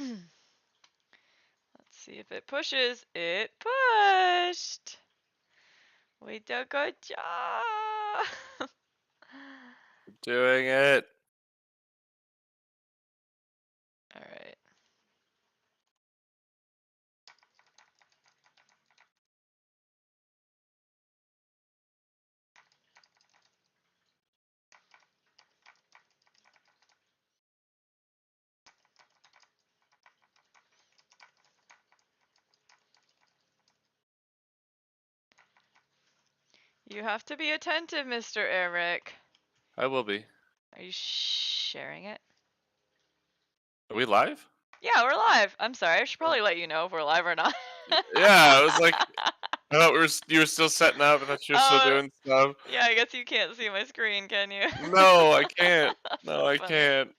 Let's see if it pushes. It pushed. We did a good job. Doing it. All right. You have to be attentive, Mr. Eric. I will be. Are you sharing it? Are we live? Yeah, we're live. I'm sorry. I should probably let you know if we're live or not. Yeah, I was like, I thought you were still setting up. I thought you were still Oh, doing stuff. yeah, I guess you can't see my screen, can you? No, I can't. No, So I funny. can't.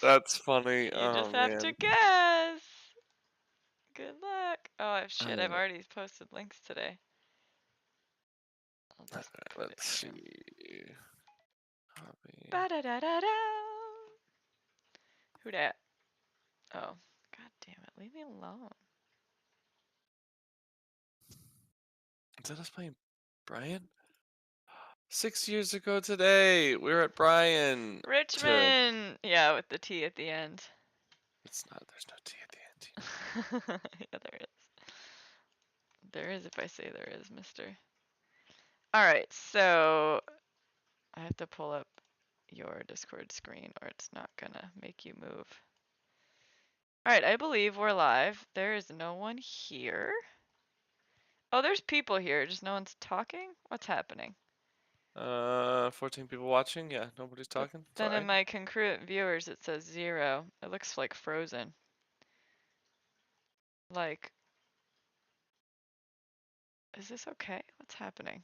That's funny. You Oh just have to man. guess. Good luck. Oh, shit, I've already posted links today. I'll just put it Let's here. see. Hobby. Ba-da-da-da-da. Who dat? Oh, god damn it. Leave me alone. Is that us playing Brian? 6 years ago today, we were at Brian. Richmond! Yeah, with the T at the end. It's not. There's no T at the end. Yeah, there is. There is if I say there is, mister. Alright, so I have to pull up your Discord screen or it's not gonna make you move. Alright, I believe we're live. There is no one here. Oh, there's people here, just no one's talking? What's happening? 14 people watching. Yeah, nobody's talking. Then in Fine. my concurrent viewers it says 0. It looks like frozen. Like, is this okay? What's happening?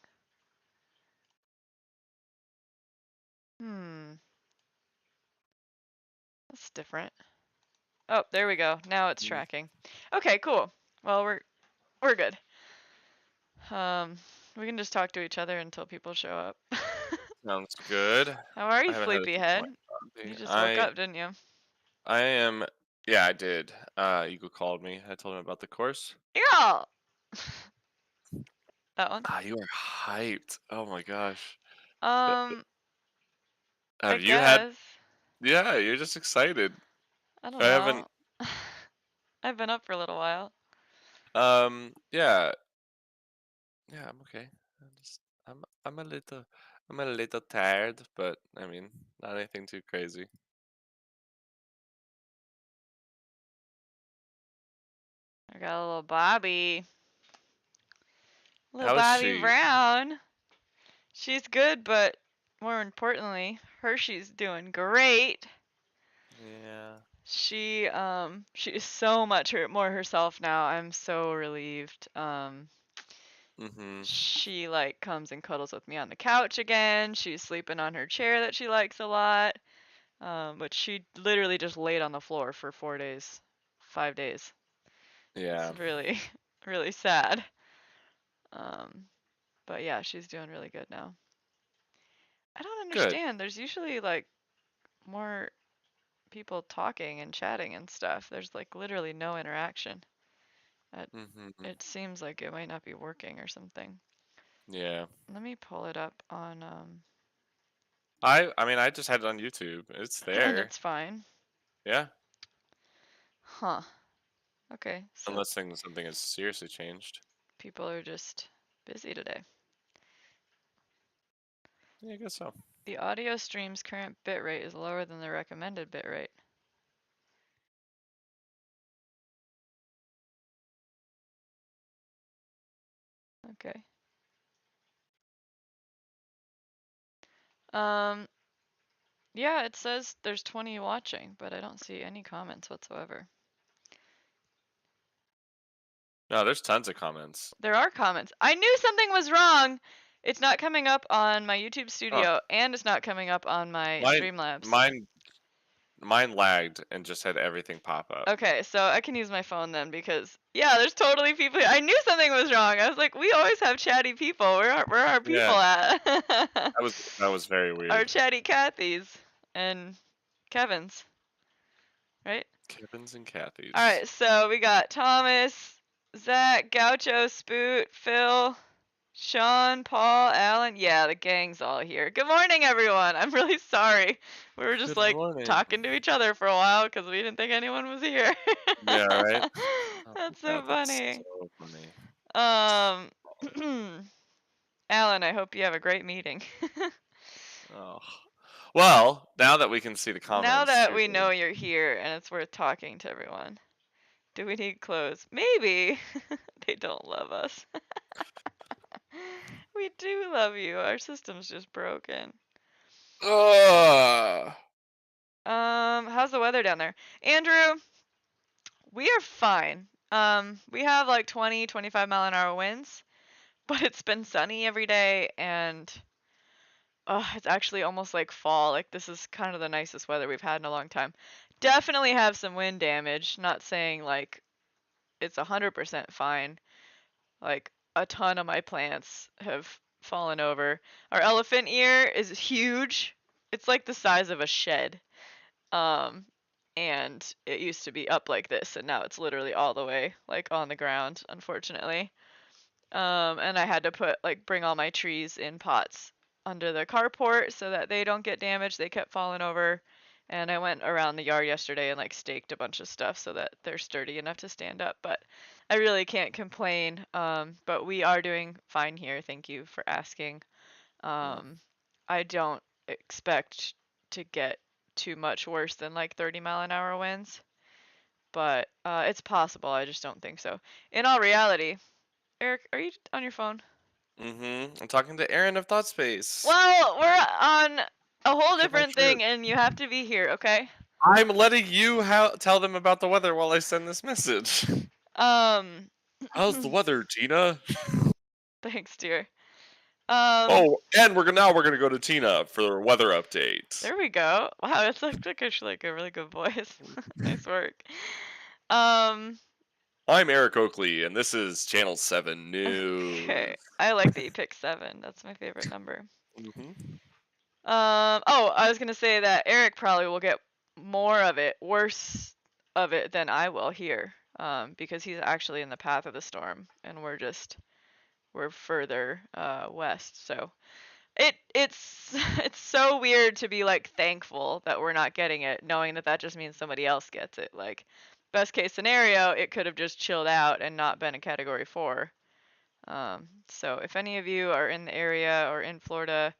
That's different. Oh, there we go. Now it's tracking. Okay, cool. Well, we're good. We can just talk to each other until people show up. Sounds good. How are you, I haven't had a sip of sleepyhead? my coffee. You just woke up, didn't you? I am. Yeah, I did. Eagle called me. I told him about the course. Yeah. That one? You are hyped. Oh my gosh. I Have you had? guess. Yeah, you're just excited. I don't I haven't. know. I've been up for a little while. Yeah. Yeah, I'm okay. I'm a little tired, but I mean, not anything too crazy. I got a little Bobby. Little How is Bobby she? Brown. She's good, but more importantly, Hershey's doing great. Yeah. She is so much more herself now. I'm so relieved. Mhm. She like comes and cuddles with me on the couch again. She's sleeping on her chair that she likes a lot. But she literally just laid on the floor for 4 days, 5 days. Yeah. It's really really sad. But yeah, she's doing really good now. I don't Good. understand. There's usually like more people talking and chatting and stuff. There's like literally no interaction. Mhm. It seems like it might not be working or something. Yeah. Let me pull it up on I mean, I just had it on YouTube. It's and there. it's fine. Yeah. Huh. Okay, so Unless something has seriously changed. people are just busy today. Yeah, I guess so. The audio stream's current bitrate is lower than the recommended bitrate. Okay. Yeah, it says there's 20 watching, but I don't see any comments whatsoever. No, there's tons of comments. There are comments. I knew something was wrong. It's not coming up on my YouTube Studio, and it's not coming up on my Streamlabs. Mine lagged and just had everything pop up. Okay, so I can use my phone then because yeah, there's totally people. I knew something was wrong. I was like, we always have chatty people. Where are our people at? That was very Our weird. chatty Cathy's and Kevin's. right? Kevin's and All Kathy's. right, so we got Thomas, Zach, Gaucho, Spoot, Phil, Sean, Paul, Alan. Yeah, the gang's all here. Good morning, everyone. I'm really sorry. We were just Good like morning. talking to each other for a while because we didn't think anyone was here. Yeah, right. Oh my That's so god, that's funny. so funny. Um, Alan, I hope you have a great meeting. Oh. Well, now that we can see the Now comments that too. we know you're here and it's worth talking to everyone, do we need clothes? Maybe. They don't love us. We do love you. Our system's just broken. Ugh. How's the weather down there? Andrew, we are fine. We have like 20, 25-mile-an-hour winds, but it's been sunny every day and it's actually almost like fall. Like this is kind of the nicest weather we've had in a long time. Definitely have some wind damage. Not saying like it's 100% fine. Like a ton of my plants have fallen over. Our elephant ear is huge. It's like the size of a shed. Um, and it used to be up like this, and now it's literally all the way like on the ground, unfortunately. And I had to bring all my trees in pots under the carport so that they don't get damaged. They kept falling over. And I went around the yard yesterday and like staked a bunch of stuff so that they're sturdy enough to stand up. But I really can't complain. But we are doing fine here. Thank you for asking. Mm. I don't expect to get too much worse than like 30-mile-an-hour winds, but it's possible. I just don't think so. In all reality, Eric, are you on your phone? I'm talking to Aaron of Thought Space. Well, we're on a whole Come on, different trip. thing, and you have to be here, okay? I'm letting you tell them about the weather while I send this message. Um, How's the weather, Tina? thanks, dear. Um, Oh, and we're gonna go to Tina for the weather update. there we go. Wow, that's actually like a really good voice. Nice work. Um, I'm Eric Oakley, and this is Channel 7 okay. News. I like that you picked 7. That's my favorite number. hmm Oh, I was gonna say that Eric probably will get more of it, worse of it than I will here, because he's actually in the path of the storm, and we're further west. So it's it's so weird to be like thankful that we're not getting it, knowing that that just means somebody else gets it. Like best case scenario, it could have just chilled out and not been a Category 4. So if any of you are in the area or in Florida,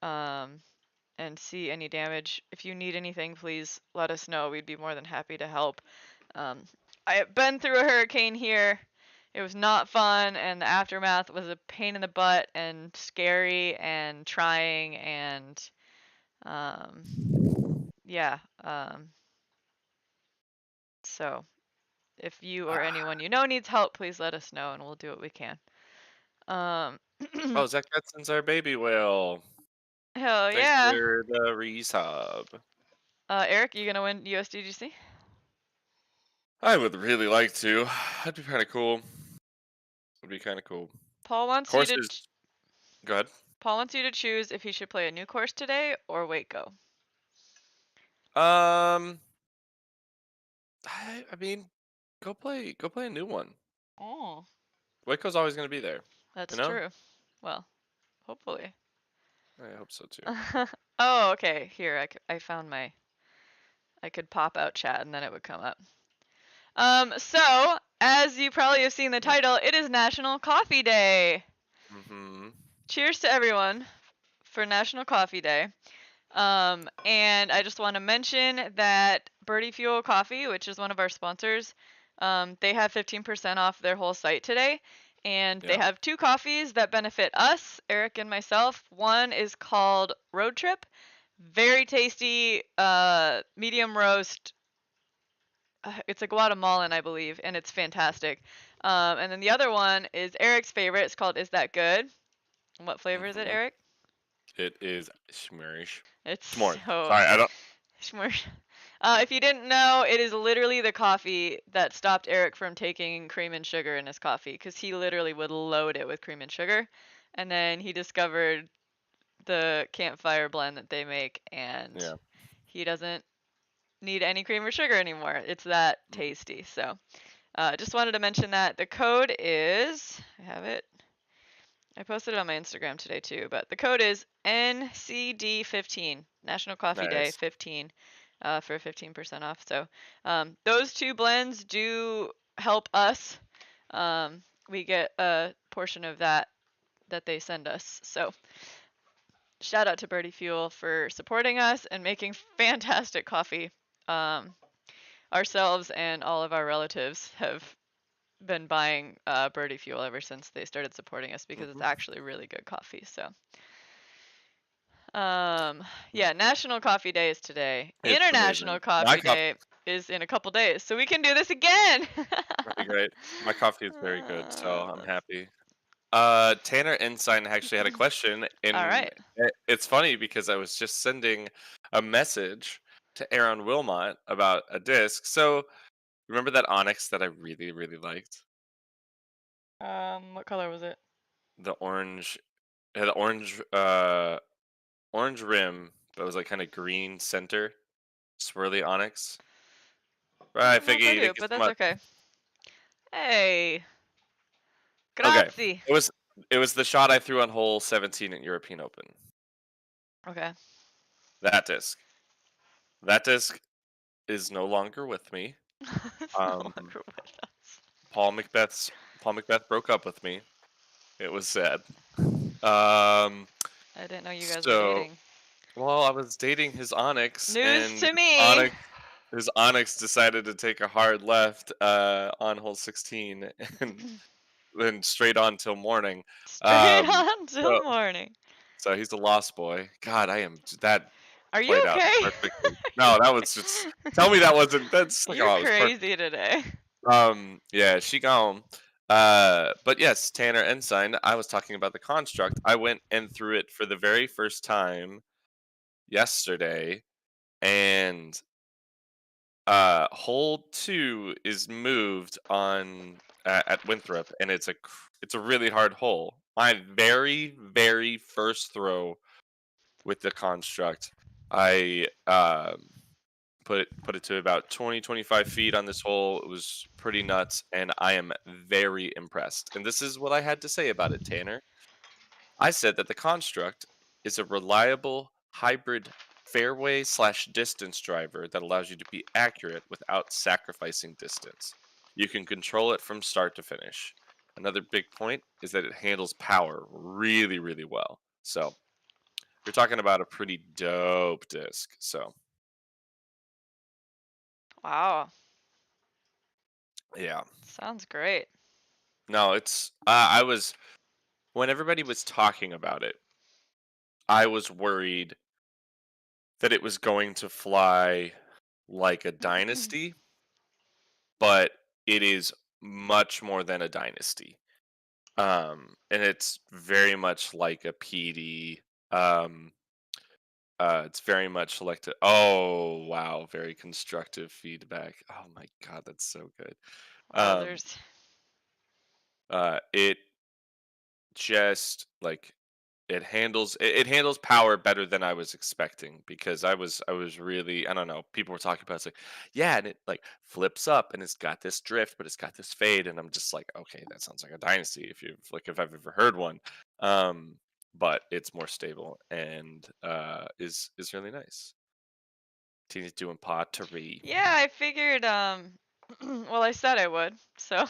um, and see any damage. If you need anything, please let us know. We'd be more than happy to help. I have been through a hurricane here. It was not fun, and the aftermath was a pain in the butt and scary and trying and um, yeah. So if you or anyone you know needs help, please let us know, and we'll do what we can. Um, Oh, Zach Hudson's our baby whale. hell Thanks yeah. for the resub. Eric, you gonna win USDGC? I would really like to. That'd be kind of cool. Would be kind of cool. Paul wants you to Courses. Go ahead. Paul wants you to choose if he should play a new course today or wait go. Um, I mean, go play a new one. Oh, Waco's always gonna be there. You that's know. true. Well, hopefully. I hope so too. Oh, okay. Here, I found my. I could pop out chat and then it would come up. So as you probably have seen the title, it is National Coffee Day. Mm-hmm. Cheers to everyone for National Coffee Day. And I just want to mention that Birdie Fuel Coffee, which is one of our sponsors, they have 15% off their whole site today. And they Yeah. have 2 coffees that benefit us, Eric and myself. One is called Road Trip. Very tasty, medium roast. It's a Guatemalan, I believe, and it's fantastic. And then the other one is Eric's favorite. It's called Is That Good? What flavor is it, Mm-hmm. Eric? It is Schmorish. It's S'mores. so Sorry, I don't. Schmorsh. If you didn't know, it is literally the coffee that stopped Eric from taking cream and sugar in his coffee because he literally would load it with cream and sugar. And then he discovered the campfire blend that they make, and Yeah. he doesn't need any cream or sugar anymore. It's that tasty. So just wanted to mention that. The code is, I have it. I posted it on my Instagram today too, but the code is NCD15, National Coffee Day Nice. 15, for 15% off. So those two blends do help us. We get a portion of that they send us. So shout out to Birdie Fuel for supporting us and making fantastic coffee. Ourselves and all of our relatives have been buying Birdie Fuel ever since they started supporting us because it's Mm-hmm. actually really good coffee. So, yeah, National Coffee Day is today. It's International amazing. My Coffee coffee Day is in a couple days, so we can do this again. is really great. My coffee is very good, so I'm That's happy. Tanner Ensign actually had a question, all and right. it's funny because I was just sending a message to Aaron Wilmot about a disc. So remember that Onyx that I really, really liked? What color was it? The orange, it had the orange rim, but it was like kind of green center, swirly Onyx. I Right, don't know if I Figgy, do, thank you but so that's much. okay. Hey, Okay, grazie. it was it was the shot I threw on hole 17 at European Open. Okay. That disc. That disc is no longer with me. It's no Um, longer with us. Paul Macbeth's Paul Macbeth broke up with me. It was sad. Um, I didn't know you guys were so dating. well, I was dating his Onyx, News and to me. His Onyx decided to take a hard left on hole 16, and then straight on till morning. Straight Um, on so till morning. so he's a lost boy. God, that Are you played out okay? perfectly. No, that was just tell me that wasn't that's like You're oh it was perfect. crazy today. Yeah, she gone. But yes, Tanner Ensign, I was talking about the construct. I went and threw it for the very first time yesterday, and hole 2 is moved on at Winthrop, and it's a really hard hole. My very, very first throw with the construct, I put it to about 20-25 feet on this hole. It was pretty nuts, and I am very impressed. And this is what I had to say about it, Tanner. I said that the construct is a reliable hybrid fairway slash distance driver that allows you to be accurate without sacrificing distance. You can control it from start to finish. Another big point is that it handles power really, really well. So you're talking about a pretty dope disc. So Wow. yeah, Sounds great. no, it's I was when everybody was talking about it, I was worried that it was going to fly like a dynasty, but it is much more than a dynasty. And it's very much like a PD. Um, it's very much like oh wow, very constructive feedback. Oh my god, that's so good. Um, Wowzers. it just like it handles power better than I was expecting because I was really I don't know people were talking about it's like yeah and it like flips up and it's got this drift but it's got this fade and I'm just like okay that sounds like a dynasty if I've ever heard one um but it's more stable and is really nice. Tina's doing pottery. Yeah, I figured well, I said I would. So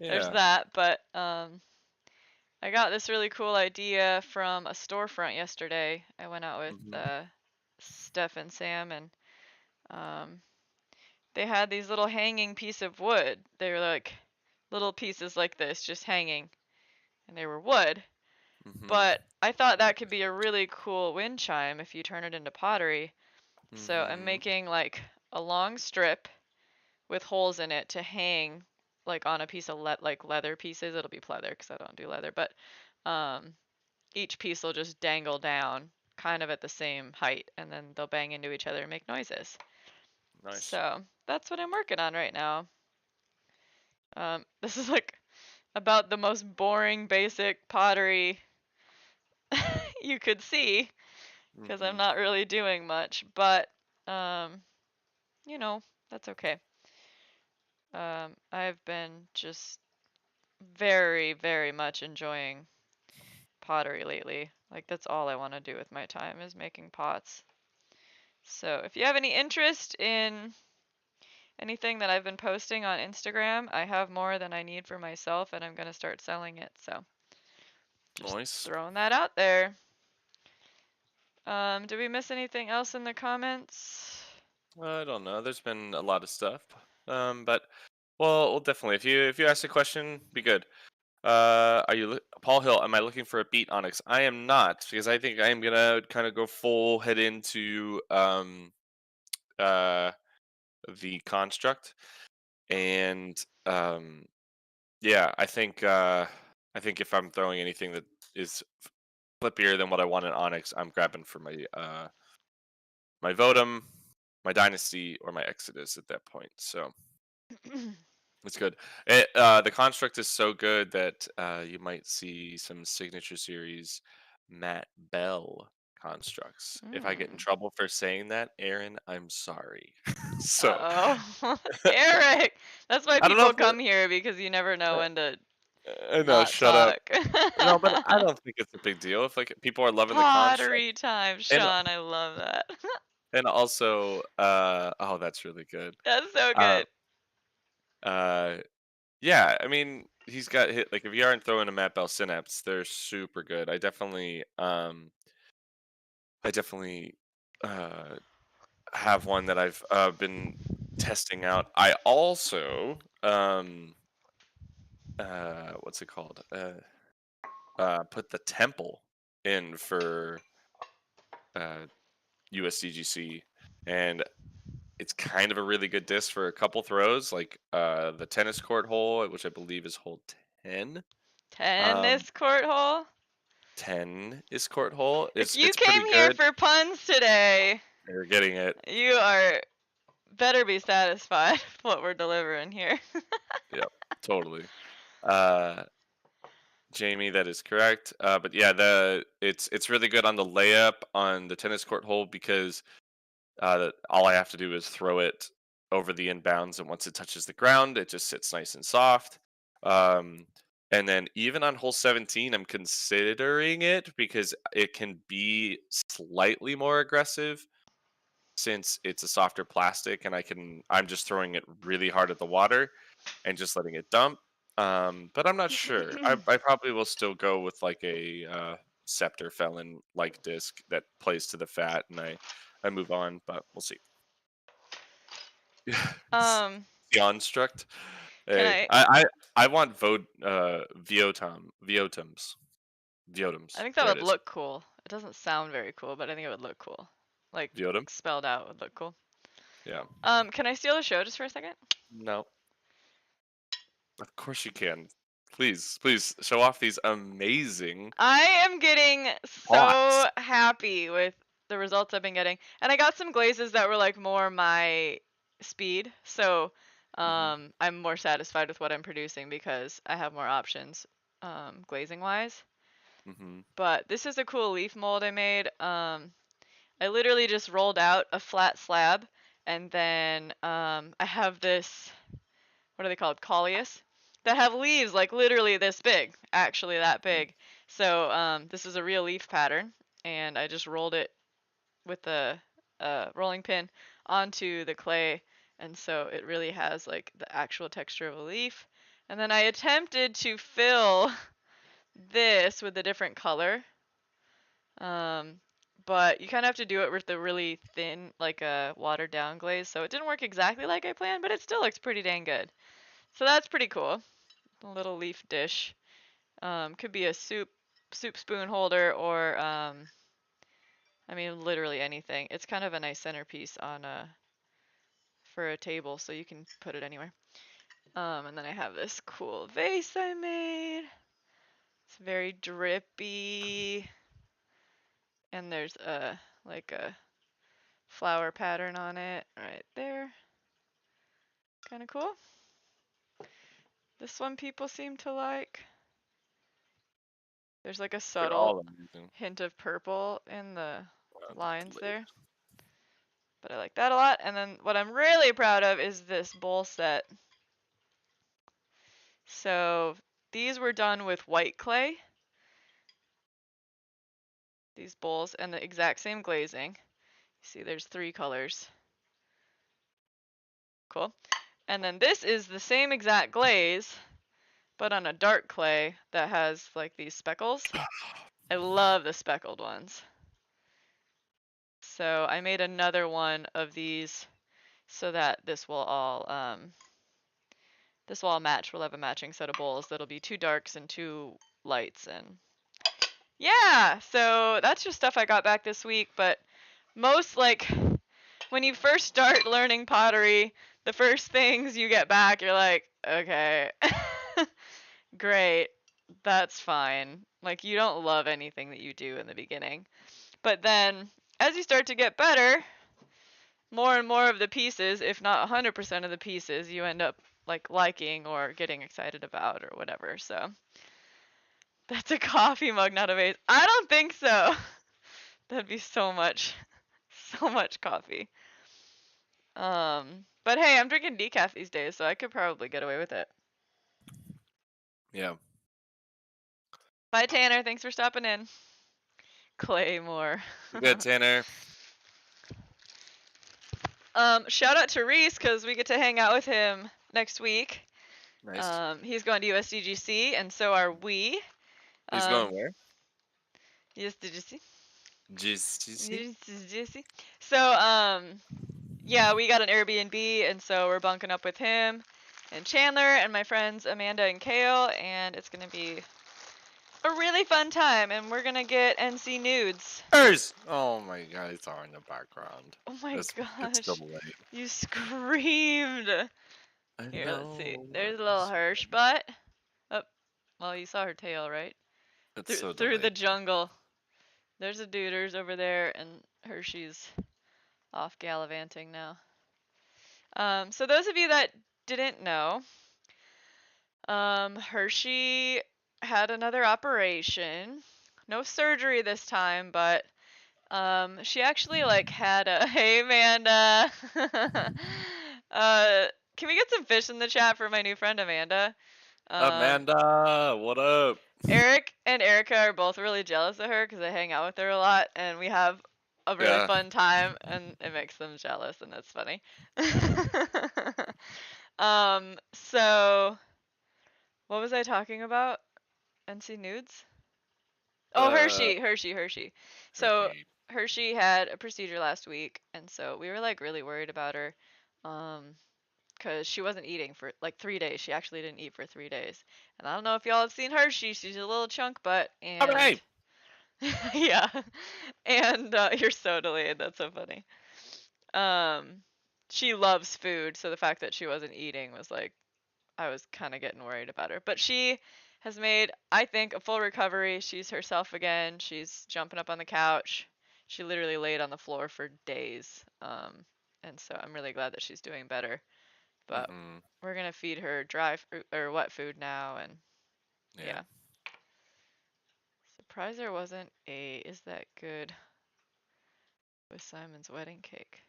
there's Yeah. that, but I got this really cool idea from a storefront yesterday. I went out with Hmm. Steph and Sam, and um, they had these little hanging piece of wood. They were like little pieces like this, just hanging, and they were wood. Hmm. But I thought that could be a really cool wind chime if you turn it into pottery. So I'm Hmm. making like a long strip with holes in it to hang like on a piece of like leather pieces. It'll be pleather because I don't do leather, but um, each piece will just dangle down kind of at the same height and then they'll bang into each other and make noises. Nice. So that's what I'm working on right now. This is like about the most boring basic pottery you could see because I'm Hmm. not really doing much, but um, you know, that's okay. I've been just very, very much enjoying pottery lately. Like that's all I want to do with my time is making pots. So if you have any interest in anything that I've been posting on Instagram, I have more than I need for myself and I'm going to start selling it. So just Nice. throwing that out there. Did we miss anything else in the comments? I don't know. There's been a lot of stuff. But well, definitely. If you ask a question, be good. Are you Paul Hill? Am I looking for a beat Onyx? I am not because I think I am gonna kind of go full head into uh the construct and yeah, I think if I'm throwing anything that is flippier than what I want in Onyx, I'm grabbing for my Votum, my Dynasty, or my Exodus at that point. So it's good. The construct is so good that you might see some signature series Matt Bell constructs. If I get in Mm. trouble for saying that, Aaron, I'm sorry. So Uh-oh. Eric! That's why I don't know people if come here because you never know when to no, not shut up. talk. No, but I don't think it's a big deal if like people are loving the construct Pottery time, and Sean. I love that. also oh that's really good. That's so Uh good. uh yeah, I mean he's got hit like if you aren't throwing a Matt Bell Synapse, they're super good. I definitely uh have one that I've been testing out. I also what's it called? Put the temple in for uh USDGC and it's kind of a really good disc for a couple throws, like the tennis court hole, which I believe is hole 10. Um, Tennis court hole. 10 is court hole. If you It's pretty came here good. for puns today, They're getting it. you are better be satisfied with what we're delivering here. Yep, totally. Uh, Jamie, that is correct. But yeah, it's really good on the layup on the tennis court hole because all I have to do is throw it over the inbounds, and once it touches the ground, it just sits nice and soft. Um, and then even on hole 17, I'm considering it because it can be slightly more aggressive since it's a softer plastic, and I'm just throwing it really hard at the water and just letting it dump. But I'm not sure. I probably will still go with like a scepter felon like disc that plays to the fat, and I move on, but we'll see. um, The Onstruct. can Hey, I? I want Viotums. I Viotums. think that There it would is. look cool. It doesn't sound very cool, but I think it would look cool. Like Viotum. spelled out would look cool. Yeah. Can I steal the show just for a second? No. Of course you can. Please show off these amazing I am getting pots. so happy with the results I've been getting. And I got some glazes that were like more my speed. So Hmm. I'm more satisfied with what I'm producing because I have more options glazing wise. Hmm. But this is a cool leaf mold I made. I literally just rolled out a flat slab and then I have this, what are they called? Coleus, that have leaves like literally this big, actually that big. So this is a real leaf pattern, and I just rolled it with the rolling pin onto the clay, and so it really has like the actual texture of a leaf. And then I attempted to fill this with a different color, um, but you kind of have to do it with the really thin, like a watered down glaze. So it didn't work exactly like I planned, but it still looks pretty dang good. So that's pretty cool. A little leaf dish. Could be a soup spoon holder or I mean literally anything. It's kind of a nice centerpiece on a for a table, so you can put it anywhere. And then I have this cool vase I made. It's very drippy, and there's a like a flower pattern on it right there. Kind of cool. This one people seem to like. There's like a They're subtle all amazing. hint of purple in the lines Lit. there. but I like that a lot. And then what I'm really proud of is this bowl set. So these were done with white clay, these bowls, and the exact same glazing. See, there's 3 colors. Cool. And then this is the same exact glaze, but on a dark clay that has like these speckles. I love the speckled ones. So I made another one of these so that this will all match. We'll have a matching set of bowls that'll be 2 darks and 2 lights. And yeah, so that's just stuff I got back this week. But most, like, when you first start learning pottery, the first things you get back, you're like, okay, great, that's fine. Like, you don't love anything that you do in the beginning. But then as you start to get better, more and more of the pieces, if not 100% of the pieces, you end up like liking or getting excited about or whatever. So that's a coffee mug, not a vase. I don't think so. That'd be so much coffee. But hey, I'm drinking decaf these days, so I could probably get away with it. Yeah. Bye, Tanner. Thanks for stopping in. Claymore. Good, Tanner. Shout out to Reese because we get to hang out with him next week. Nice. He's going to USDGC, and so are we. He's going where? Yes, did you see? GCC? So, yeah, we got an Airbnb, and so we're bunking up with him and Chandler and my friends Amanda and Kale, and it's gonna be a really fun time, and we're gonna get NC nudes. Oh my god, it's all in the background. Oh my It's gosh, double late. you screamed. I Here, let's see. know. There's a little Hirsch butt. Oh, well, you saw her tail, right? It's so Through the delayed. jungle. There's a Duders over there, and Hershey's off gallivanting now. So those of you that didn't know, Hershey had another operation. No surgery this time, but she actually like had a hey Amanda. Can we get some fish in the chat for my new friend Amanda? Amanda, what up? Eric and Erica are both really jealous of her because I hang out with her a lot and we have a really Yeah. fun time, and it makes them jealous, and that's funny. So what was I talking about? NC nudes? Oh, Hershey. So Hershey. Hershey had a procedure last week, and so we were like really worried about her, because she wasn't eating for like 3 days. She actually didn't eat for 3 days. And I don't know if y'all have seen Hershey. She's a little chunk butt, and Hey! yeah, and you're so delayed. That's so funny. She loves food, so the fact that she wasn't eating was like, I was kind of getting worried about her. But she has made, I think, a full recovery. She's herself again. She's jumping up on the couch. She literally laid on the floor for days. And so I'm really glad that she's doing better. But we're gonna feed her dry or wet food now, and yeah. Surprised there wasn't a is that good with Simon's wedding cake.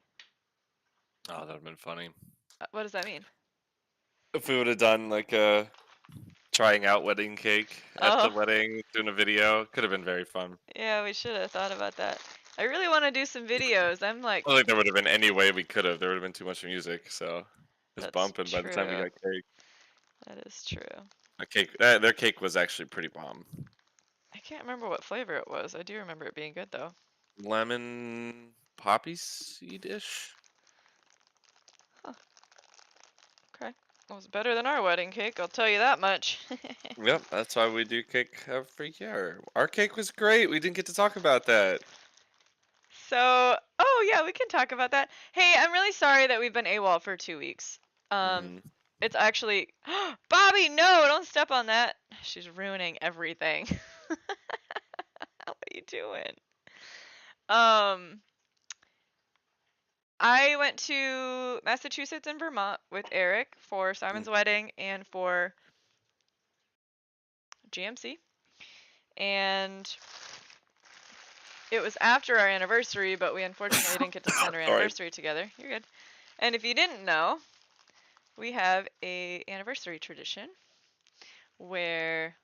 Oh, that'd have been funny. What does that mean? If we would have done like a trying out wedding cake at the Oh, wedding, doing a video, could have been very fun. yeah, we should have thought about that. I really want to do some videos. I'm like, I don't think there would have been any way we could have. There would have been too much music, so it's that's bumping by the time we true. got cake. That is true. Their cake was actually pretty bomb. I can't remember what flavor it was. I do remember it being good though. Lemon poppy seed-ish. Huh. Okay. It was better than our wedding cake, I'll tell you that much. Yep, that's why we do cake every year. Our cake was great. We didn't get to talk about that. So, oh yeah, we can talk about that. Hey, I'm really sorry that we've been AWOL for 2 weeks. Hmm. It's actually, Bobby, no, don't step on that. She's ruining everything. What are you doing? I went to Massachusetts and Vermont with Eric for Simon's wedding and for GMC. And it was after our anniversary, but we unfortunately didn't get to spend our Sorry. anniversary together. You're good. And if you didn't know, we have a anniversary tradition where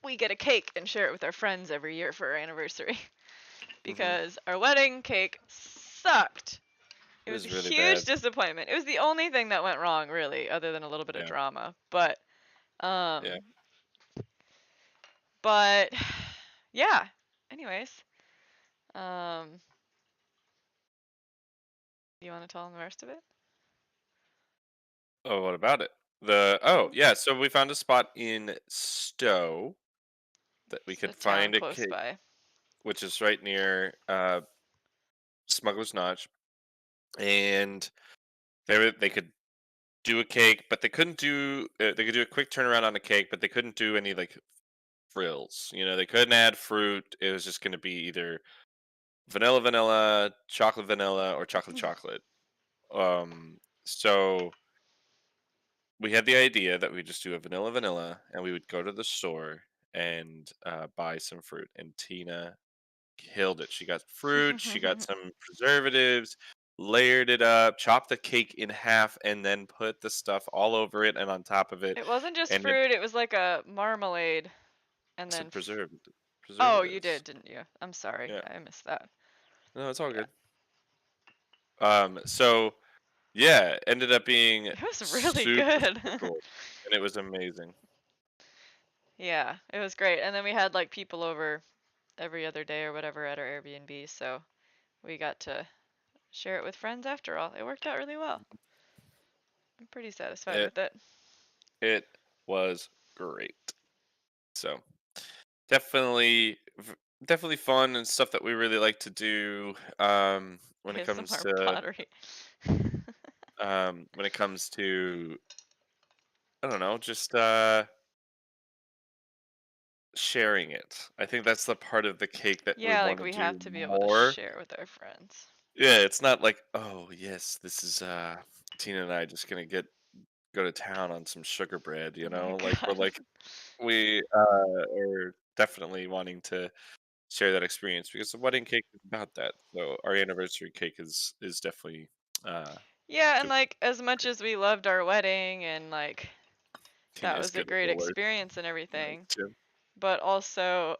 we get a cake and share it with our friends every year for our anniversary Hmm. because our wedding cake sucked. It It was a was really huge bad. disappointment. It was the only thing that went wrong, really, other than a little bit of Yeah. drama. But, Yeah. um, but yeah. Anyways, um, you want to tell them the rest of it? Oh, what about it? Yeah. So we found a spot in Stowe that we It's a could town find a close cake, by. which is right near Smuggler's Notch, and they could do a cake, but they couldn't do. They could do a quick turnaround on a cake, but they couldn't do any like frills. You know, they couldn't add fruit. It was just going to be either vanilla, chocolate vanilla, or chocolate chocolate. Um, so we had the idea that we just do a vanilla, and we would go to the store and buy some fruit. And Tina killed it. She got fruit, she got some preservatives, layered it up, chopped the cake in half, and then put the stuff all over it and on top of it. It wasn't just And it fruit, it was like a marmalade and then said Oh, you preservatives. did, didn't you? I'm sorry. Yeah, I missed that. no, it's all Yeah. good. So yeah, ended up being It was really super good. super cool, and it was amazing. Yeah, it was great. And then we had like people over every other day or whatever at our Airbnb, so we got to share it with friends after all. It worked out really well. I'm pretty satisfied It with it. it was great. So definitely definitely fun and stuff that we really like to do when it comes ASMR to pottery. when it comes to I don't know, just sharing it. I think that's the part of the cake that we Yeah, like want to we do have to be able to more. share with our friends. Yeah, it's not like, oh yes, this is Tina and I just gonna go to town on some sugar bread, Oh you my know? Like we're god. like we are definitely wanting to share that experience because the wedding cake is about that. So our anniversary cake is definitely uh Yeah, and just like as much as we loved our wedding and like that Tina's was a good great roller experience and night everything, too. but also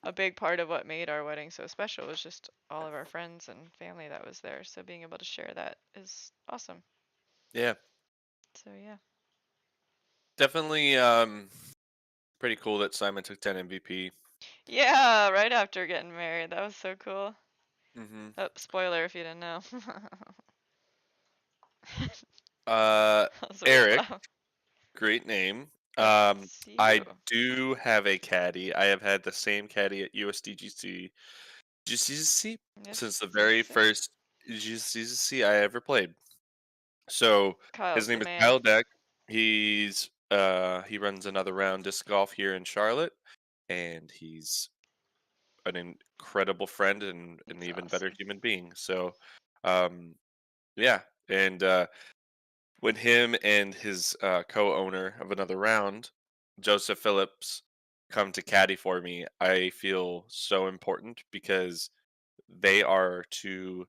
a big part of what made our wedding so special was just all of our friends and family that was there. So being able to share that is awesome. Yeah, So yeah. definitely pretty cool that Simon took 10 MVP. Yeah, right after getting married. That was so cool. Hmm. Oh, spoiler if you didn't know. Uh That was real Eric, loud. great name. Thanks, you. I do have a caddy. I have had the same caddy at USDGC GCC Yes, since the yes, very sir. first GCC I ever played. So his Kyle's the name is man. Kyle Deck. He runs another round disc golf here in Charlotte, and he's an incredible friend and an He's even better awesome. human being. So um yeah, and when him and his co-owner of another round, Joseph Phillips, come to caddy for me, I feel so important because they are two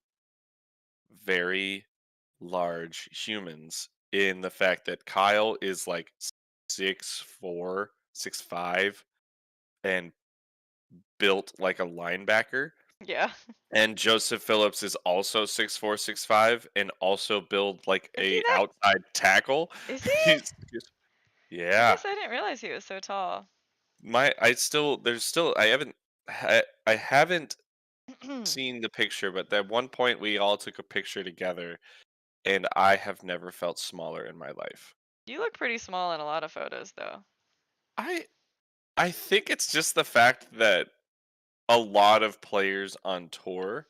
very large humans in the fact that Kyle is like 6'4", 6'5", and built like a linebacker. Yeah. And Joseph Phillips is also 6'4", 6'5", and also build like Is he a that? outside tackle. Is he? He's I yeah. guess I didn't realize he was so tall. I haven't seen the picture, but at one point we all took a picture together, and I have never felt smaller in my life. You look pretty small in a lot of photos, though. I I think it's just the fact that a lot of players on tour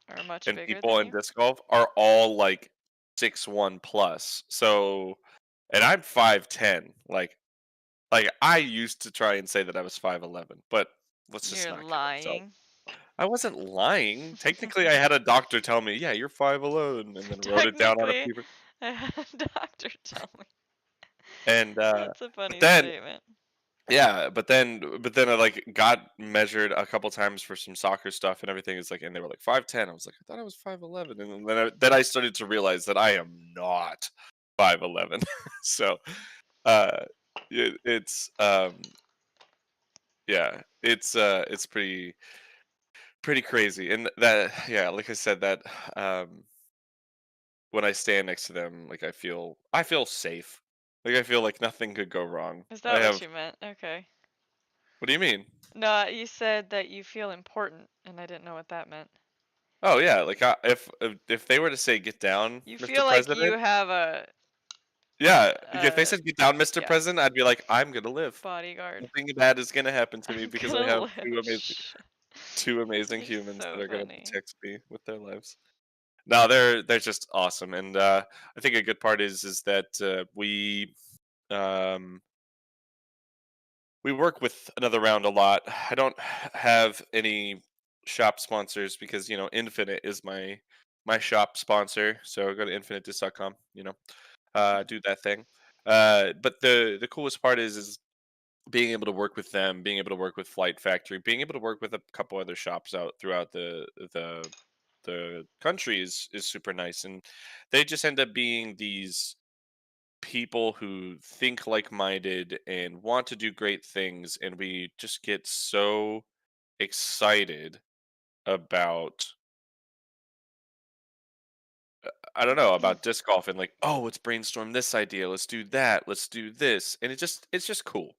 Or much and bigger people than in you. disc golf are all like 6'1" plus. So, and I'm 5'10". Like I used to try and say that I was 5'11", but let's just You're not kid ourselves. lying. I wasn't lying. Technically, I had a doctor tell me, "Yeah, you're 5'11", and then wrote it down on a Technically, paper. I had a doctor tell me. And That's a but funny then statement. Yeah, but then I like got measured a couple times for some soccer stuff and everything. Is like, and they were like 5'10". I was like, I thought I was 5'11", and then I started to realize that I am not 5'11". So, uh, it's yeah, it's pretty crazy, and that yeah, like I said, that um when I stand next to them, like I feel safe. Like I feel like nothing could go wrong. Is I that what have. you meant? Okay. What do you mean? No, you said that you feel important, and I didn't know what that meant. Oh yeah, like if they were to say get down, You Mr. feel like you President, have yeah, if they a said get down, Mr. yeah, President, I'd be like, I'm gonna live. bodyguard. Nothing bad is gonna happen to me I'm because I gonna have live. two amazing You're humans that so are gonna funny. protect me with their lives. No, they're just awesome, and I think a good part is that um we work with another round a lot. I don't have any shop sponsors because Infinite is my shop sponsor. So go to infinitedisc.com. Do that thing. But the coolest part is being able to work with them, being able to work with Flight Factory, being able to work with a couple other shops out throughout the country is super nice, and they just end up being these people who think like-minded and want to do great things, and we just get so excited about I don't know, about disc golf, and like, oh, let's brainstorm this idea, let's do that, let's do this, and it's just cool.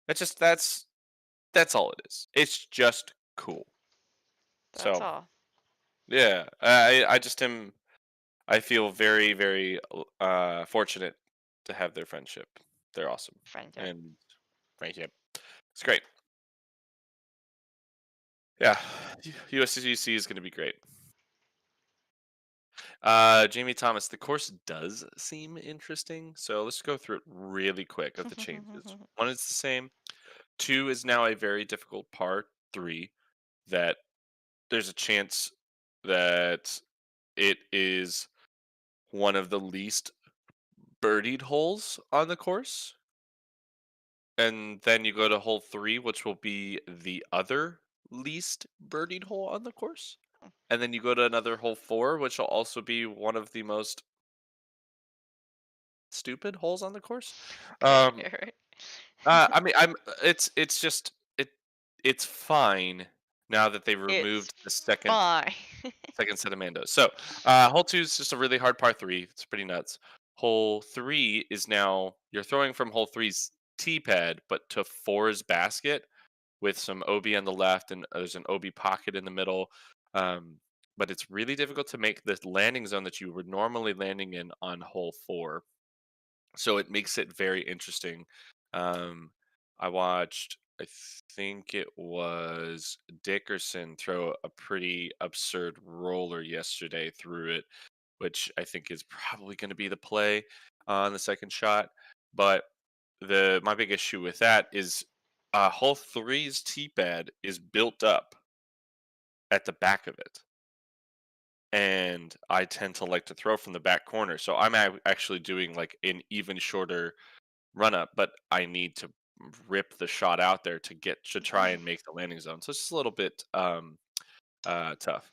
That's all it is. It's just cool. That's So all. yeah, I just am. I feel very very fortunate to have their friendship. They're awesome, Friendship. and friendship. It's great. Yeah, USCGC is going to be great. Jamie Thomas, the course does seem interesting, so let's go through it really quick of the changes. One is the same. Two is now a very difficult par three that there's a chance that it is one of the least birdied holes on the course. And then you go to hole three, which will be the other least birdied hole on the course. And then you go to another hole four, which will also be one of the most stupid holes on the course. Okay, Um, alright. I mean, it's just it's fine now that they've It's removed the second fine. second set of Mandos. So hole two is just a really hard par three. It's pretty nuts. Hole three is now you're throwing from hole three's tee pad, but to four's basket with some OB on the left, and there's an OB pocket in the middle. Um, but it's really difficult to make the landing zone that you were normally landing in on hole four, so it makes it very interesting. Um, I watched, I think it was Dickerson throw a pretty absurd roller yesterday through it, which I think is probably going to be the play on the second shot. But the my big issue with that is hole three's tee pad is built up at the back of it, and I tend to like to throw from the back corner. So I'm actually doing like an even shorter run up, but I need to rip the shot out there to try and make the landing zone. So it's just a little bit tough.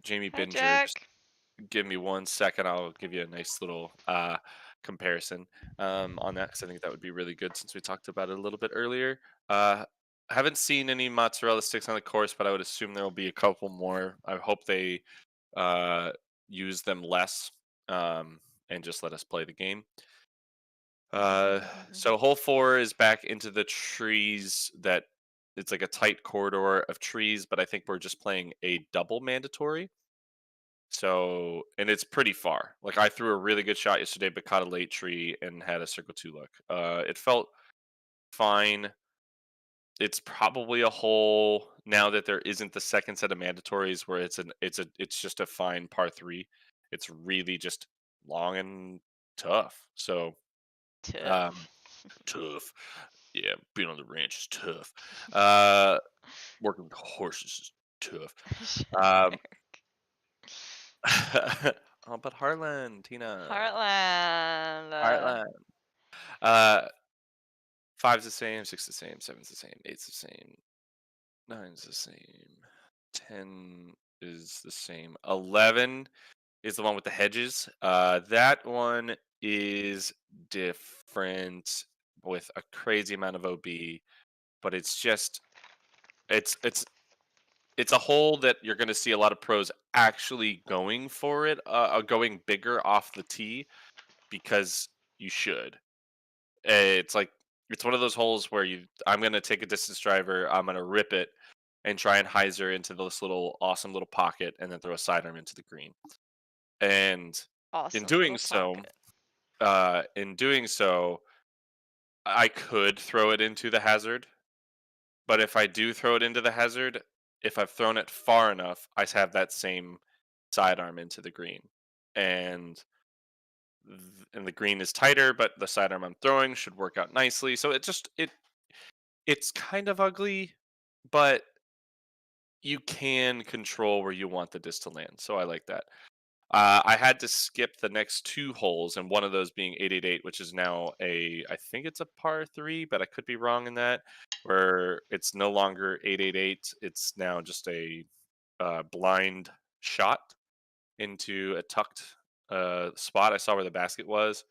Jamie Hi, Binger, just Jack. give me 1 second. I'll give you a nice little comparison on that because I think that would be really good since we talked about it a little bit earlier. I haven't seen any mozzarella sticks on the course, but I would assume there will be a couple more. I hope they uh, use them less and just let us play the game. So hole four is back into the trees that it's like a tight corridor of trees, but I think we're just playing a double mandatory. So, and it's pretty far. Like I threw a really good shot yesterday, but caught a late tree and had a circle two look. It felt fine. It's probably a hole now that there isn't the second set of mandatories where it's just a fine par three. It's really just long and tough. So, um, Tough. tough. Yeah, being on the ranch is tough. Uh, working with horses is tough. Shut up, Um, Eric. oh, but Harlan, Tina, Heartland. Heartland. Uh, 5's the same, 6's the same, 7's the same, 8's the same, 9's the same, 10 is the same, 11 is the one with the hedges. That one is different with a crazy amount of OB, but it's just it's it's it's a hole that you're going to see a lot of pros actually going for it, going bigger off the tee because you should. It's like it's one of those holes where I'm going to take a distance driver, I'm going to rip it and try and hyzer into this little awesome little pocket and then throw a sidearm into the green. And in Awesome doing little so, pocket. in doing so, I could throw it into the hazard, but if I do throw it into the hazard, if I've thrown it far enough, I have that same sidearm into the green. And and the green is tighter, but the sidearm I'm throwing should work out nicely. So it's kind of ugly, but you can control where you want the disc to land. So I like that. I had to skip the next two holes, and one of those being 888, which is now I think it's a par three, but I could be wrong in that, where it's no longer 888. It's now just a blind shot into a tucked spot. I saw where the basket was.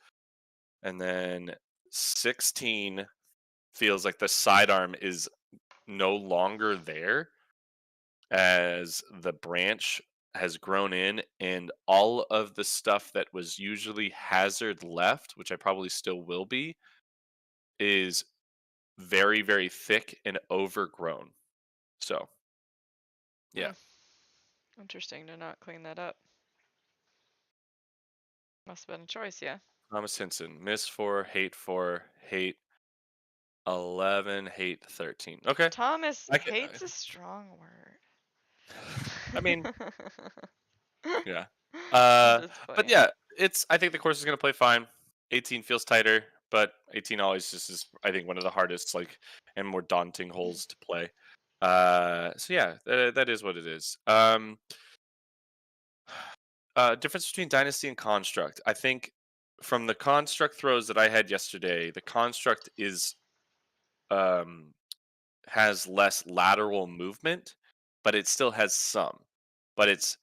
And then 16 feels like the sidearm is no longer there as the branch has grown in and all of the stuff that was usually hazard left, which I probably still will be, is very, very thick and overgrown. So, yeah. Hmm. Interesting to not clean that up. Must have been a choice, yeah. Thomas Henson, miss 4, hate 11, hate 13. Okay. Thomas I can, hates a strong word. I mean, yeah. I'm Uh, just but playing. yeah, I think the course is going to play fine. 18 feels tighter, but 18 always just is, I think, one of the hardest, like, and more daunting holes to play. So yeah, that is what it is. Difference between Dynasty and Construct. I think from the Construct throws that I had yesterday, the Construct is um has less lateral movement, but it still has some. But it's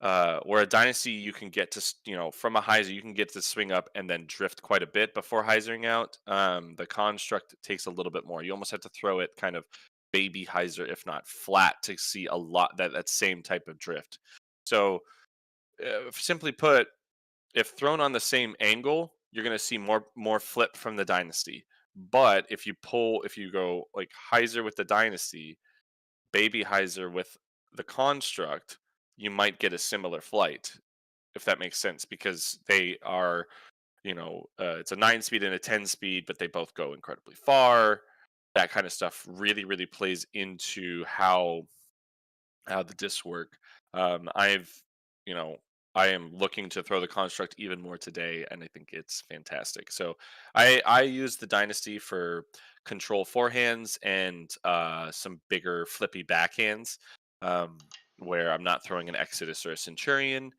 where a dynasty you can get to from a hyzer you can get to swing up and then drift quite a bit before hyzering out. The construct takes a little bit more. You almost have to throw it kind of baby hyzer, if not flat, to see a lot that same type of drift. So simply put, if thrown on the same angle, you're going to see more flip from the dynasty. But if you go like hyzer with the dynasty, baby hyzer with the construct, you might get a similar flight, if that makes sense, because they are, it's a 9 speed and a 10 speed, but they both go incredibly far. That kind of stuff really, really plays into how the discs work. I've, you know, I am looking to throw the construct even more today, and I think it's fantastic. So I use the dynasty for control forehands and some bigger flippy backhands, um, where I'm not throwing an Exodus or a Centurion.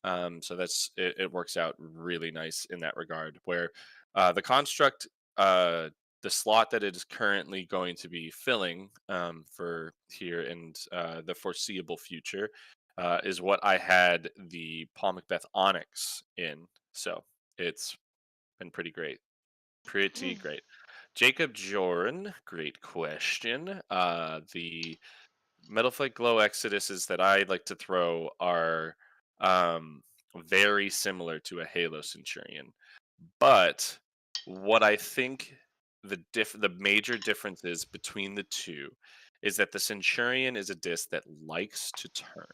So it works out really nice in that regard. Where the construct, the slot that it is currently going to be filling for here and the foreseeable future, is what I had the Paul Macbeth Onyx in. So it's been pretty great. Pretty great. Jacob Joran, great question. The Metal Flake Glow Exoduses that I like to throw are um, very similar to a Halo Centurion. But what I think the major difference is between the two is that the Centurion is a disc that likes to turn,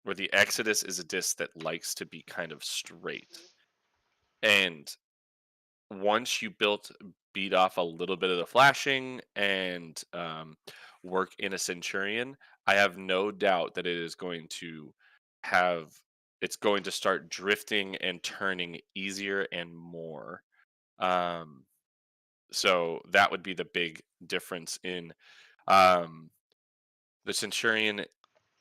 where the Exodus is a disc that likes to be kind of straight. And once you beat off a little bit of the flashing and work in a Centurion, I have no doubt that it is going to have it's going to start drifting and turning easier and more. Um, so that would be the big difference in um, the Centurion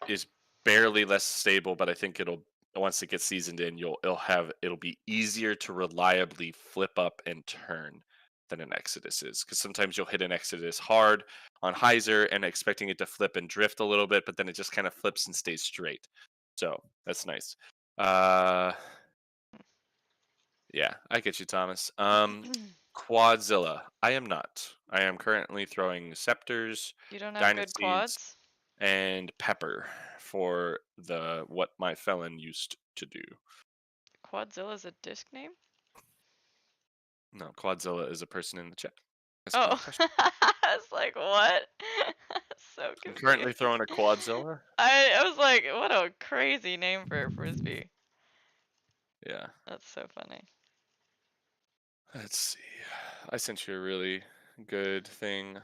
is barely less stable, but I think it'll once it gets seasoned in, it'll be easier to reliably flip up and turn. than an Exodus is, because sometimes you'll hit an Exodus hard on hyzer and expecting it to flip and drift a little bit, but then it just kind of flips and stays straight. So that's nice. Uh, yeah, I get you, Thomas. Quadzilla. I am not. I am currently throwing scepters, You don't have good dynasties, quads? and pepper for the what my felon used to do. Quadzilla's a disc name? No, Quadzilla is a person in the chat asking a Oh, question. I was like, what? So I'm confused. currently throwing a Quadzilla. I was like, what a crazy name for a frisbee. Yeah. That's so funny. Let's see. I sent you a really good thing.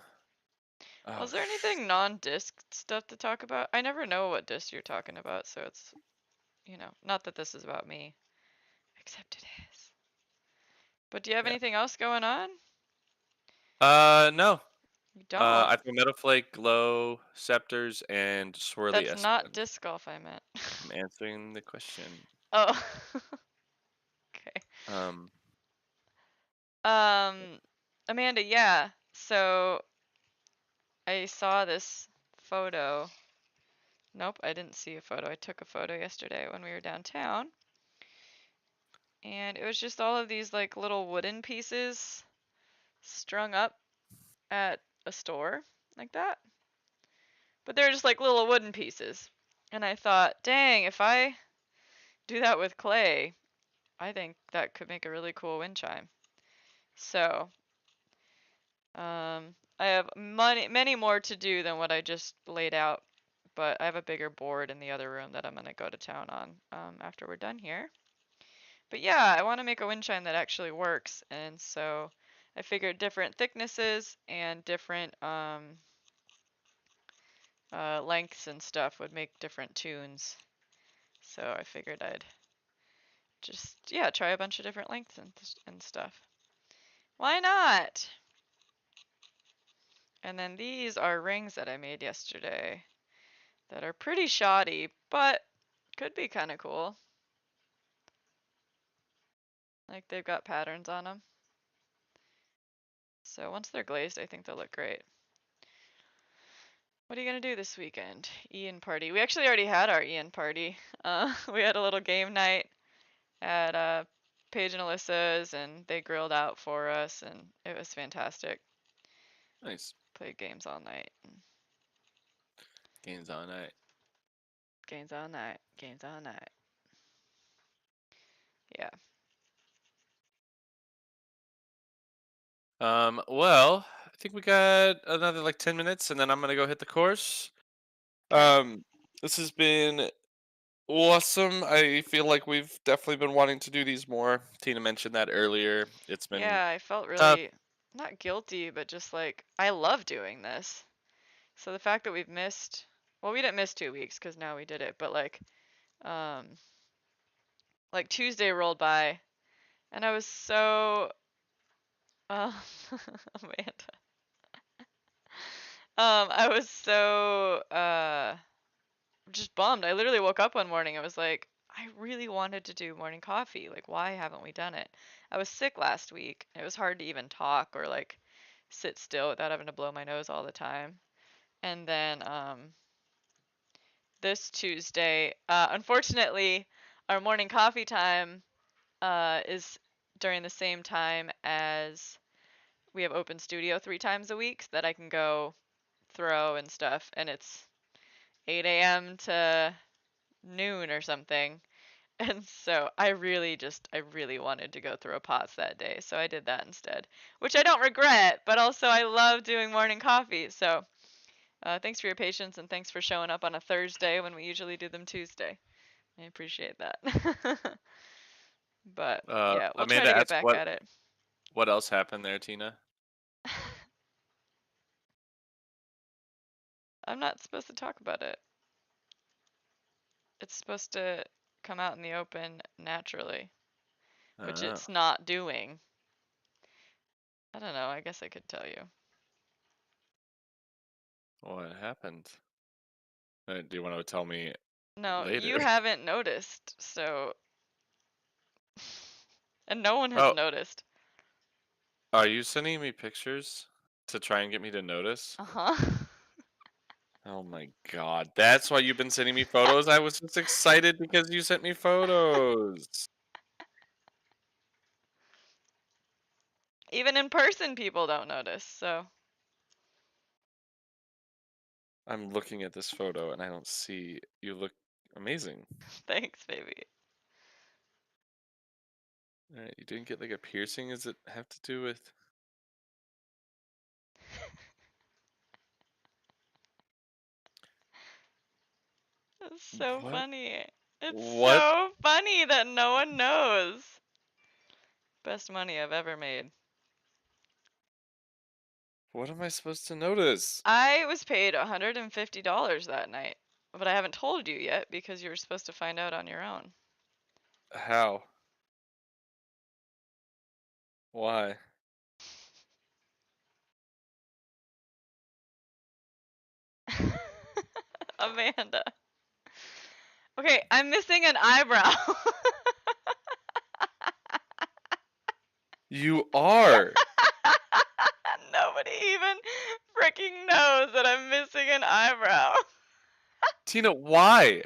Oh, Was there anything non-disc stuff to talk about? I never know what disc you're talking about, so it's, not that this is about me, except it is. But do you have yeah. anything else going on? No. You don't. I throw Metal Flake, Glow, Scepters, and Swirly That's not Espen. disc golf I meant. I'm answering the question. Oh, okay. Um, Um, Amanda, yeah. So I saw this photo. Nope, I didn't see a photo. I took a photo yesterday when we were downtown. And it was just all of these like little wooden pieces strung up at a store like that. But they're just like little wooden pieces. And I thought, dang, if I do that with clay, I think that could make a really cool wind chime. So, I have many more to do than what I just laid out, but I have a bigger board in the other room that I'm gonna go to town on after we're done here. But yeah, I want to make a wind chime that actually works, and so I figured different thicknesses and different lengths and stuff would make different tunes. So I figured I'd just, yeah, try a bunch of different lengths and stuff. Why not? And then these are rings that I made yesterday that are pretty shoddy, but could be kind of cool. Like they've got patterns on them. So once they're glazed, I think they'll look great. What are you gonna do this weekend? Ian party. We actually already had our Ian party. We had a little game night at Paige and Alyssa's, and they grilled out for us, and it was fantastic. nice. Played games all night. Games all night. Games all night. Games all night. Yeah. Well, I think we got another like 10 minutes, and then I'm gonna go hit the course. Okay. Um, this has been awesome. I feel like we've definitely been wanting to do these more. Tina mentioned that earlier. It's been Yeah, I felt tough. really not guilty, but just like I love doing this. So the fact that we've missed, well, we didn't miss 2 weeks because now we did it, but um, like Tuesday rolled by, and I was so, uh, Amanda, I was so just bummed. I literally woke up one morning. I was like, I really wanted to do morning coffee. Like, why haven't we done it? I was sick last week. It was hard to even talk or like sit still without having to blow my nose all the time. And then this Tuesday, unfortunately, our morning coffee time is during the same time as we have open studio 3 times a week so that I can go throw and stuff. And it's 8 a.m. to noon or something. And so I really wanted to go throw pots that day. So I did that instead, which I don't regret, but also I love doing morning coffee. So thanks for your patience and thanks for showing up on a Thursday when we usually do them Tuesday. I appreciate that. But yeah, we'll try Amanda to get asked back at it. what else happened there, Tina? I'm not supposed to talk about it. It's supposed to come out in the open naturally, which Oh, it's not doing. I don't know. I guess I could tell you. what happened? Do you want to tell me No, later? you haven't noticed, so and no one has Oh, noticed. Are you sending me pictures to try and get me to notice? Uh-huh. Oh my god. That's why you've been sending me photos? I was just excited because you sent me photos. Even in person, people don't notice, so I'm looking at this photo and I don't see you look amazing. thanks, baby. Alright, you didn't get like a piercing? Does it have to do with It's so what? funny. It's What? so funny that no one knows. Best money I've ever made. What am I supposed to notice? I was paid $150 that night, but I haven't told you yet because you were supposed to find out on your own. How? Why? Amanda. Okay, I'm missing an eyebrow. You are. Nobody even freaking knows that I'm missing an eyebrow. Tina, why?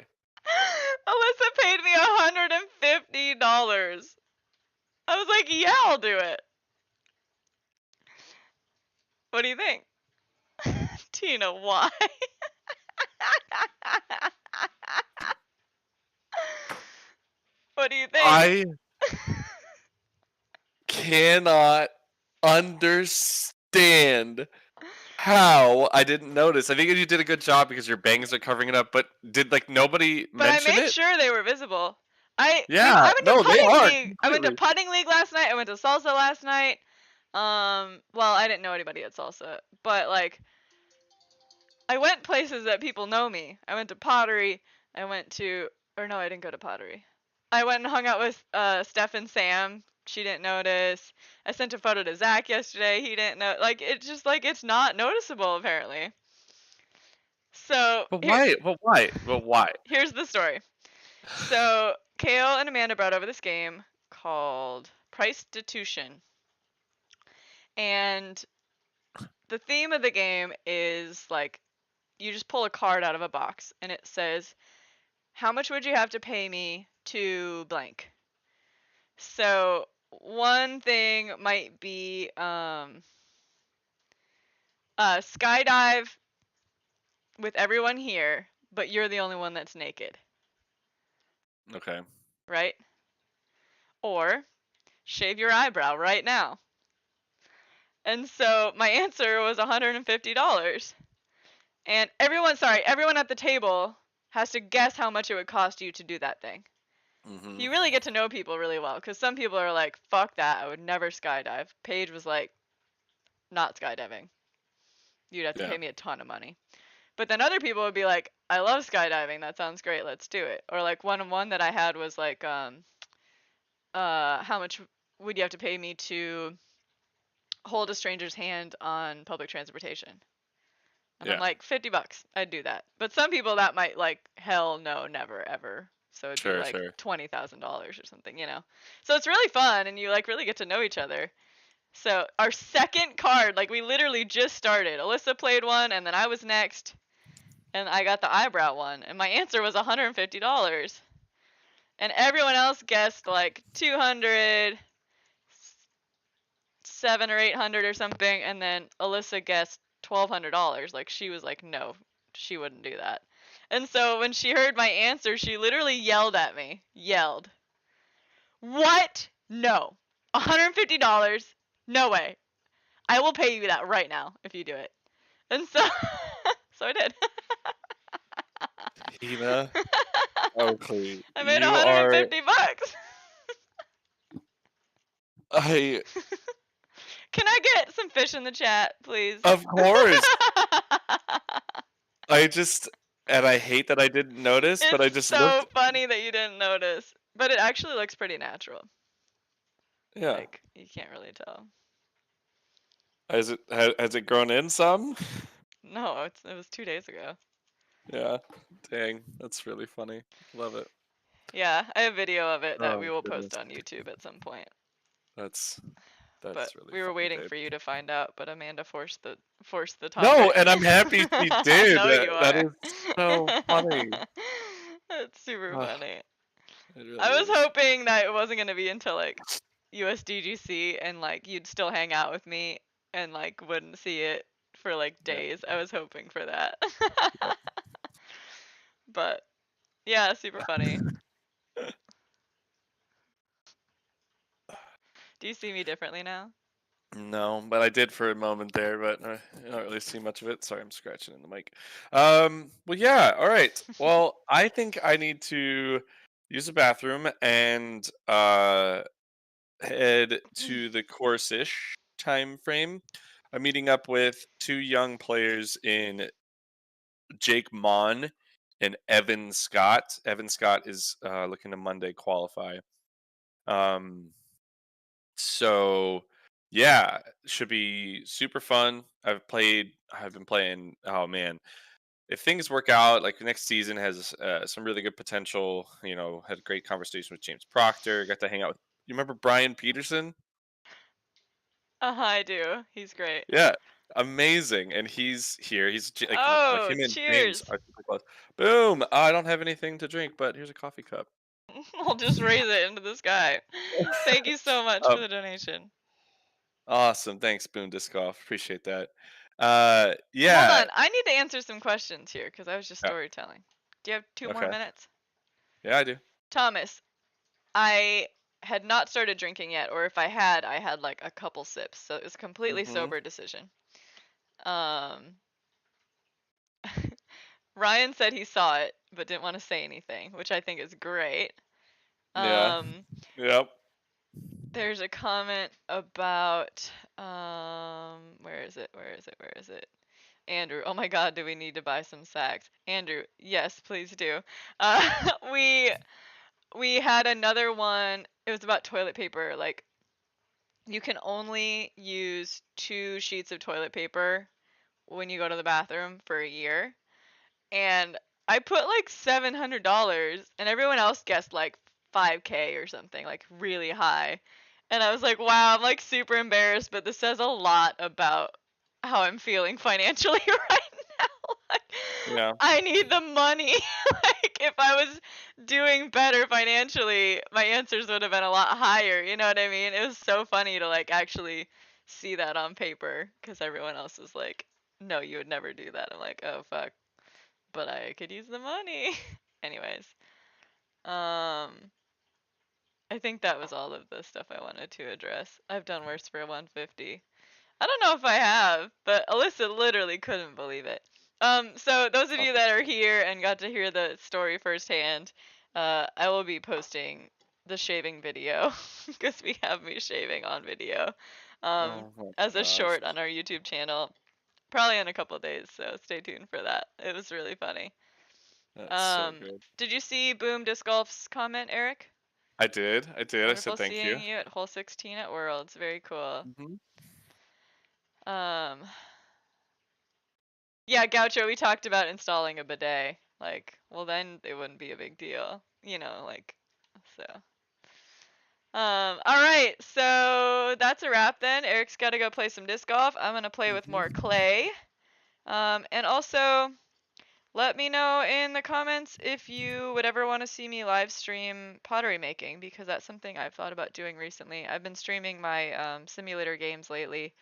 Alyssa paid me $150. I was like, yeah, I'll do it. What do you think? Tina, why? What do you think? I cannot understand how I didn't notice. I think you did a good job because your bangs are covering it up, but did like nobody But I mention made it? sure they were visible. Yeah, I went to no, they putting are league. I went to completely. putting league last night. I went to salsa last night. Well, I didn't know anybody at salsa, but like I went places that people know me. I went to Pottery. I went to, or no, I didn't go to Pottery. I went and hung out with Steph and Sam. She didn't notice. I sent a photo to Zach yesterday. He didn't know. Like it's just like it's not noticeable apparently. So But here, why? But why? But why? here's the story. So Kale and Amanda brought over this game called Pricestitution, and the theme of the game is like you just pull a card out of a box, and it says, "How much would you have to pay me to blank?" So one thing might be skydive with everyone here, but you're the only one that's naked, Okay. right? Or shave your eyebrow right now. And so my answer was $150. And everyone at the table has to guess how much it would cost you to do that thing. Mm-hmm. You really get to know people really well because some people are like, fuck that, I would never skydive. Paige was like, not skydiving. You'd have to Yeah. pay me a ton of money. But then other people would be like, I love skydiving, that sounds great, let's do it. Or like one that I had was like, how much would you have to pay me to hold a stranger's hand on public transportation? And I'm Yeah. like, $50, I'd do that. But some people that might like, hell no, never ever. So it'd be Sure. like Sure. $20,000 or something, you know? So it's really fun and you like really get to know each other. So our second card, like we literally just started. Alyssa played one and then I was next and I got the eyebrow one. And my answer was $150. And everyone else guessed like 200, 7 or 800 or something. And then Alyssa guessed $1,200. Like she was like, no, she wouldn't do that. And so when she heard my answer, she literally yelled at me. Yelled. What? No. $150? No way. I will pay you that right now if you do it. And so so I did. Tina Oakley, I made you are. $150. I. Can I get some fish in the chat, please? Of course. I just. And I hate that I didn't notice, but I It's just so looked. funny that you didn't notice. But it actually looks pretty natural. Yeah. Like, you can't really tell. Has it grown in some? No, it was 2 days ago. Yeah. Dang, that's really funny. Love it. Yeah, I have video of it that we Oh will goodness. post on YouTube at some point. That's but That's really we were funny, waiting babe. for you to find out, but Amanda forced the No, topic. and I'm happy she I did. know you That are. is so funny. It's super Ugh, funny. it I really was is. hoping that it wasn't gonna be until like USDGC and like you'd still hang out with me and like wouldn't see it for like Yeah. days. I was hoping for that. Yep. But yeah, super funny. Do you see me differently now? No, but I did for a moment there, but I don't really see much of it. Sorry, I'm scratching in the mic. Well, yeah, all right. Well, I think I need to use the bathroom and head to the course-ish time frame. I'm meeting up with two young players in Jake Mon and Evan Scott. Evan Scott is looking to Monday qualify. Um, so yeah, should be super fun. I've been playing. Oh man, if things work out, like next season has some really good potential. Had a great conversation with James Proctor. Got to hang out with. You remember Brian Peterson? I do. He's great. Yeah, amazing. And he's here. Like Oh, him and James cheers. are super close. Boom. I don't have anything to drink, but here's a coffee cup. I'll just raise it into the sky. Thank you so much for um, the donation. awesome. Thanks, Boone Disc Golf. Appreciate that. Hold Yeah. on. I need to answer some questions here because I was just Yeah. storytelling. Do you have 2 more Okay. minutes? Yeah, I do. Thomas, I had not started drinking yet, or if I had like a couple sips. So it was a completely Mm-hmm. sober decision. Um, Ryan said he saw it, but didn't want to say anything, which I think is great. Yeah. Um, Yep. there's a comment about where is it? Where is it? Where is it? Andrew, oh my God, do we need to buy some sacks? Andrew, yes, please do. We had another one. It was about toilet paper. Like you can only use 2 sheets of toilet paper when you go to the bathroom for a year. And I put like $700 and everyone else guessed like 5K or something, like really high. And I was like, wow, I'm like super embarrassed, but this says a lot about how I'm feeling financially right now. Like, Yeah. I need the money. Like, if I was doing better financially, my answers would have been a lot higher. You know what I mean? It was so funny to like actually see that on paper because everyone else was like, no, you would never do that. I'm like, oh, fuck, but I could use the money. Anyways, um, I think that was all of the stuff I wanted to address. I've done worse for 150. I don't know if I have, but Alyssa literally couldn't believe it. So those of you that are here and got to hear the story firsthand, I will be posting the shaving video because we have me shaving on video, um, Oh my as a gosh. short on our YouTube channel, probably in a couple days. So stay tuned for that. It was really funny. That's so good. Did you see Boom Disc Golf's comment, Eric? I did. I did. I said Wonderful thank seeing you. you at hole 16 at Worlds. Very cool. Hmm. Um, yeah, Gaucho, we talked about installing a bidet. Like, well, then it wouldn't be a big deal, like, so. All right, so that's a wrap then. Eric's got to go play some disc golf. I'm gonna play with more Hmm. clay. And also, let me know in the comments if you would ever want to see me live stream pottery making because that's something I've thought about doing recently. I've been streaming my simulator games lately.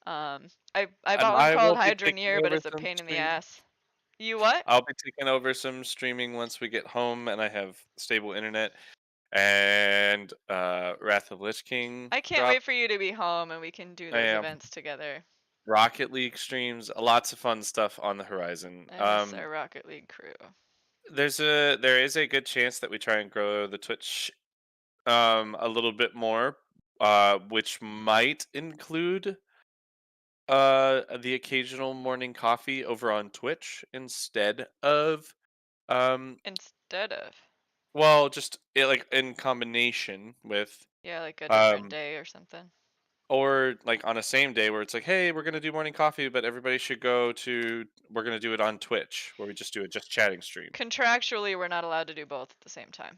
I And bought one I called will be taking Hydroneer, but over it's a some pain in the stream. ass. You what? I'll be taking over some streaming once we get home and I have stable internet. And Wrath of Lich King I can't drop. wait for you to be home and we can do I those am. events together. Rocket League streams. Lots of fun stuff on the horizon. I miss our Rocket League crew. There is a good chance that we try and grow the Twitch a little bit more, which might include the occasional morning coffee over on Twitch instead of Instead of, well, just like in combination with yeah, like a different um day or something. or like on a same day where it's like, hey, we're gonna do morning coffee, but everybody should we're gonna do it on Twitch where we just do a just chatting stream. Contractually, we're not allowed to do both at the same time.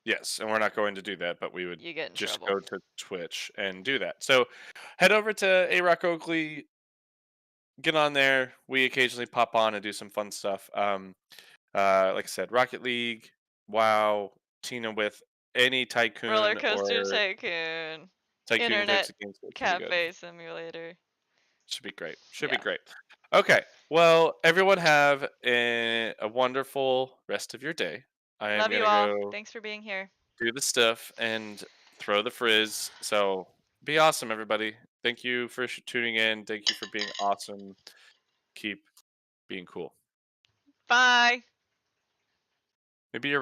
Yes, and we're not going to do that, but we would You get in just trouble. go to Twitch and do that. So head over to A Rock Oakley, get on there. We occasionally pop on and do some fun stuff. Like I said, Rocket League, WoW, Tina with any Roller tycoon coaster or tycoon. tycoon types Internet of games that should be good. cafe simulator. Should be great. Should be Yeah. great. Okay. Well, everyone have a wonderful rest of your day. I am Love you gonna all. go Thanks for being here. do the stuff and throw the frizz. So be awesome, everybody. Thank you for tuning in. Thank you for being awesome. Keep being cool. Bye. Maybe you're right.